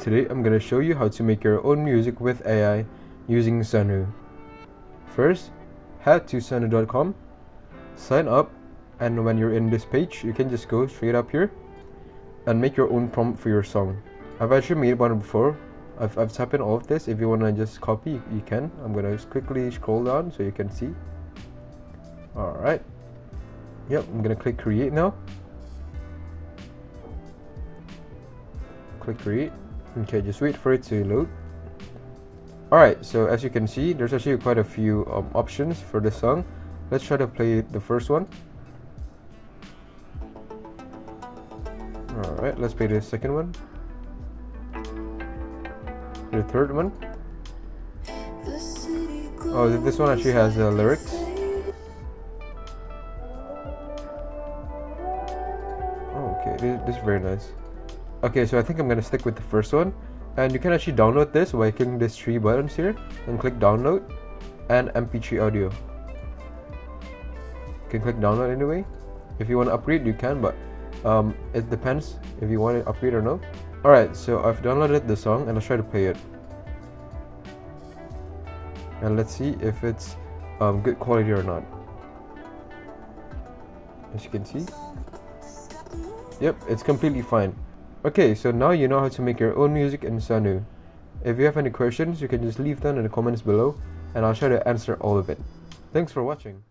Today I'm gonna show you how to make your own music with AI using Suno. First, head to suno.com, sign up, and when you're in this page, you can just go straight up here and make your own prompt for your song. I've actually made one before. I've typed in all of this. If you wanna just copy, you can. I'm gonna just quickly scroll down so you can see. Alright. Yep, I'm gonna click create now. Click create. Okay, just wait for it to load. Alright, so as you can see, there's actually quite a few options for the song. Let's try to play the first one. Alright, let's play the second one. The third one. Oh, this one actually has lyrics. Oh, okay, this is very nice. Okay, so I think I'm gonna stick with the first one, and you can actually download this by clicking these three buttons here and click download and MP3 audio. You can click download anyway. If you want to upgrade, you can, but it depends if you want to upgrade or not. Alright, so I've downloaded the song and I'll try to play it, and let's see if it's good quality or not. As you can see, yep, it's completely fine. Okay, so now you know how to make your own music in Suno. If you have any questions, you can just leave them in the comments below and I'll try to answer all of it. Thanks for watching.